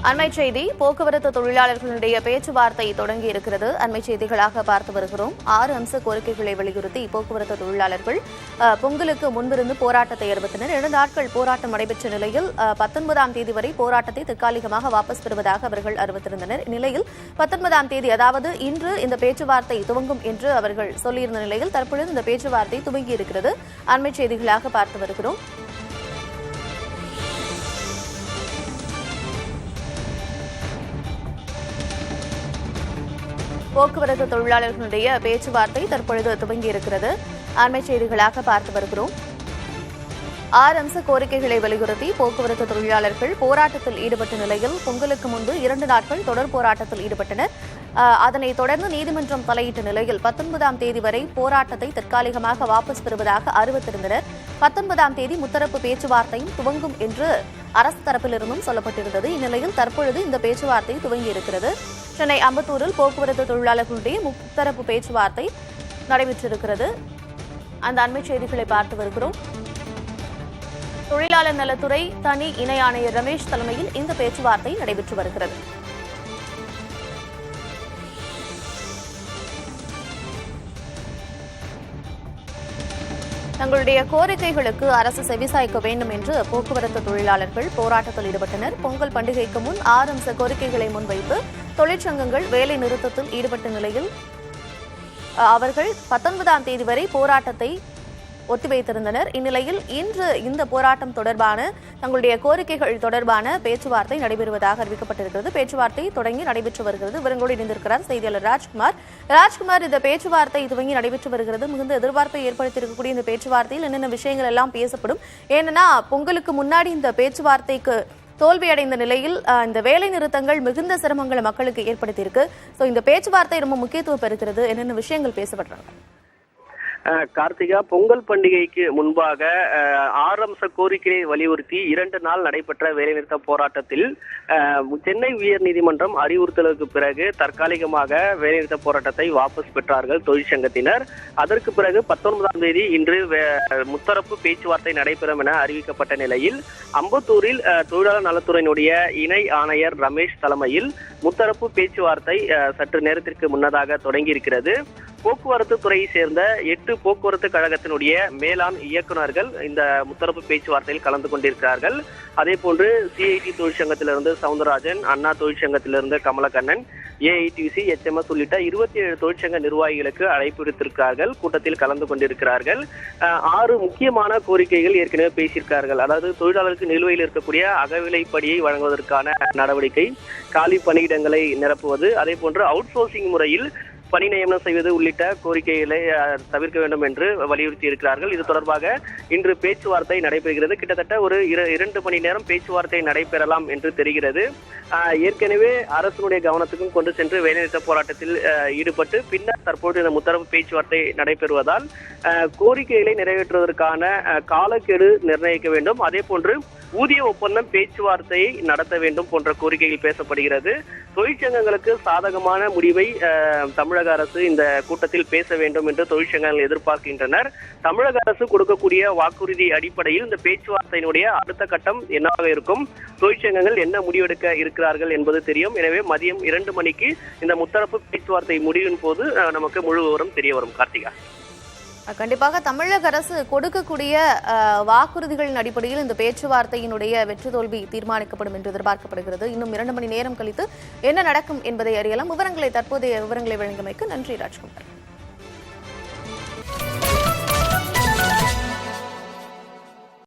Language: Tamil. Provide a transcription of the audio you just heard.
அண்மை செய்தி போக்குவரத்து தொழிலாளர்களுடைய பேச்சுவார்த்தை தொடங்கி இருக்கிறது. அண்மை செய்திகளாக பார்த்து வருகிறோம். 6 அம்ச கோரிக்கைகளை வலியுறுத்தி போக்குவரத்து தொழிலாளர்கள் பொங்கலுக்கு முன்பிருந்து போராட்டத்தை அறிவித்தனர். 2 நாட்கள் போராட்டம் நடைபெற்ற நிலையில் 19ஆம் தேதி வரை போராட்டத்தை தற்காலிகமாக வாபஸ் பெறுவதாக அவர்கள் அறிவித்திருந்தனர். இந்நிலையில் 19ஆம் தேதி அதாவது இன்று இந்த பேச்சுவார்த்தை துவங்கும் என்று அவர்கள் சொல்லியிருந்த நிலையில் தற்பொழுது இந்த பேச்சுவார்த்தை துவங்கி இருக்கிறது. அண்மை செய்திகளாக பார்த்து வருகிறோம். போக்குவரத்து தொழிலாளர்களுடைய பேச்சுவார்த்தை தற்பொழுது துவங்கி இருக்கிறது. அண்மை செய்திகளாக பார்த்து வருகிறோம். 6 அம்ச கோரிக்கைகளை வலியுறுத்தி போக்குவரத்து தொழிலாளர்கள் போராட்டத்தில் ஈடுபட்ட நிலையில் பொங்கலுக்கு முன்பு 2 நாட்கள் தொடர் போராட்டத்தில் ஈடுபட்டனர். அதனைத் தொடர்ந்து நீதிமன்றம் தலையிட்ட நிலையில் 19ஆம் தேதி வரை போராட்டத்தை தற்காலிகமாக வாபஸ் பெறுவதாக அறிவித்திருந்தனர். 19ஆம் தேதி முத்தரப்பு பேச்சுவார்த்தையும் துவங்கும் என்று அரசு தரப்பிலிருந்தும் சொல்லப்பட்டிருந்தது. இந்நிலையில் தற்பொழுது இந்த பேச்சுவார்த்தை துவங்கி இருக்கிறது. சென்னை அம்பத்தூரில் போக்குவரத்து தொழிலாளர்களுடைய முத்தரப்பு பேச்சுவார்த்தை நடைபெற்றிருக்கிறது. அந்த அண்மை செய்திகளை பார்த்து வருகிறோம். தொழிலாளர் நலத்துறை தனி இணை ஆணையர் ரமேஷ் தலைமையில் இந்த பேச்சுவார்த்தை நடைபெற்று வருகிறது. தங்களுடைய கோரிக்கைகளுக்கு அரசு செவிசாய்க்க வேண்டும் என்று போக்குவரத்து தொழிலாளர்கள் போராட்டத்தில் ஈடுபட்டனர். பொங்கல் பண்டிகைக்கு முன் 6 அம்ச கோரிக்கைகளை முன்வைத்து தொழிற்சங்கங்கள் வேலை நிறுத்தத்தில் ஈடுபட்ட நிலையில் அவர்கள் 19ஆம் தேதி வரை போராட்டத்தை ஒத்திவைத்திருந்தனர். இந்நிலையில் இன்று இந்த போராட்டம் தொடர்பான தங்களுடைய கோரிக்கைகள் தொடர்பான பேச்சுவார்த்தை நடைபெறுவதாக அறிவிக்கப்பட்டிருக்கிறது. பேச்சுவார்த்தை தொடங்கி நடைபெற்று வருகிறது. விவரங்களோடு இணைந்திருக்கிறார் செய்தியாளர் ராஜ்குமார். இந்த பேச்சுவார்த்தை துவங்கி நடைபெற்று வருகிறது. மிகுந்த எதிர்பார்ப்பை ஏற்படுத்தியிருக்கக்கூடிய இந்த பேச்சுவார்த்தையில் என்னென்ன விஷயங்கள் எல்லாம் பேசப்படும்? ஏன்னா பொங்கலுக்கு முன்னாடி இந்த பேச்சுவார்த்தைக்கு தோல்வியடைந்த நிலையில் இந்த வேலை நிறுத்தங்கள் மிகுந்த சிரமங்களை மக்களுக்கு ஏற்படுத்தியிருக்கு. ஸோ இந்த பேச்சுவார்த்தை ரொம்ப முக்கியத்துவம் பெறுகிறது. என்னென்ன விஷயங்கள் பேசப்படுறாங்க? கார்த்திகா, பொங்கல் பண்டிகைக்கு முன்பாக 6 அம்ச கோரிக்கையை வலியுறுத்தி 2 நாள் நடைபெற்ற வேலைநிறுத்த போராட்டத்தில் சென்னை உயர்நீதிமன்றம் அறிவுறுத்தலுக்கு பிறகு தற்காலிகமாக வேலைநிறுத்த போராட்டத்தை வாபஸ் பெற்றார்கள் தொழிற்சங்கத்தினர். அதற்கு பிறகு 19ஆம் தேதி இன்று முத்தரப்பு பேச்சுவார்த்தை நடைபெறும் என அறிவிக்கப்பட்ட நிலையில் அம்பத்தூரில் தொழிலாளர் நலத்துறையினுடைய இணை ஆணையர் ரமேஷ் தலைமையில் முத்தரப்பு பேச்சுவார்த்தை சற்று நேரத்திற்கு முன்னதாக தொடங்கி இருக்கிறது. போக்குவரத்து துறையை சேர்ந்த 8 போக்குவரத்து கழகத்தினுடைய மேலாண் இயக்குநர்கள் இந்த முத்தரப்பு பேச்சுவார்த்தையில் கலந்து கொண்டிருக்கிறார்கள். அதே போன்று சிஐடி தொழிற்சங்கத்திலிருந்து சவுந்தரராஜன், அண்ணா தொழிற்சங்கத்திலிருந்து கமலக்கண்ணன், ஏஐடிசி, HMS உள்ளிட்ட 27 தொழிற்சங்க நிர்வாகிகளுக்கு அழைப்பு விடுத்திருக்கிறார்கள். கூட்டத்தில் கலந்து கொண்டிருக்கிறார்கள். 6 முக்கியமான கோரிக்கைகள் ஏற்கனவே பேசியிருக்கார்கள். அதாவது தொழிலாளருக்கு நிலுவையில் இருக்கக்கூடிய அகவிலைப்படியை வழங்குவதற்கான நடவடிக்கை, காலி பணியிடங்களை நிரப்புவது, அதே போன்று அவுட் சோர்சிங் முறையில் பணி நியமனம் செய்வது உள்ளிட்ட கோரிக்கைகளை தவிர்க்க வேண்டும் என்று வலியுறுத்தி இருக்கிறார்கள். இது தொடர்பாக இன்று பேச்சுவார்த்தை நடைபெறுகிறது. கிட்டத்தட்ட ஒரு 2 மணி நேரம் பேச்சுவார்த்தை நடைபெறலாம் என்று தெரிகிறது. ஏற்கனவே அரசினுடைய கவனத்துக்கும் கொண்டு சென்று வேலைநிறுத்த போராட்டத்தில் ஈடுபட்டு பின்னர் தற்போது இந்த முத்தரப்பு பேச்சுவார்த்தை நடைபெறுவதால் கோரிக்கைகளை நிறைவேற்றுவதற்கான காலக்கெடு நிர்ணயிக்க வேண்டும். அதே போன்று ஊதிய ஒப்பந்தம் பேச்சுவார்த்தையை நடத்த வேண்டும் போன்ற கோரிக்கைகள் பேசப்படுகிறது. தொழிற்சங்கங்களுக்கு சாதகமான முடிவை தமிழக அரசு இந்த கூட்டத்தில் பேச வேண்டும் என்று தொழிற்சங்கங்கள் எதிர்பார்க்கின்றனர். தமிழக அரசு கொடுக்கக்கூடிய வாக்குறுதி அடிப்படையில் இந்த பேச்சுவார்த்தையினுடைய அடுத்த கட்டம் என்னவாக இருக்கும், தொழிற்சங்கங்கள் என்ன முடிவெடுக்க இருக்கிறார்கள் என்பது தெரியும். எனவே மதியம் 2 மணிக்கு இந்த முத்தரப்பு பேச்சுவார்த்தை முடிவின் போது நமக்கு முழு விவரம் தெரிய வரும். கார்த்திகா, கண்டிப்பாக தமிழக அரசு கொடுக்கக்கூடிய வாக்குறுதிகளின் அடிப்படையில் இந்த பேச்சுவார்த்தையினுடைய வெற்றி தோல்வி தீர்மானிக்கப்படும் என்று எதிர்பார்க்கப்படுகிறது. இன்னும் 2 மணி நேரம் கழித்து என்ன நடக்கும் என்பதை அறியலாம். தற்போதைய விவரங்களை வழங்கியமைக்கு நன்றி ராஜ்குமார்.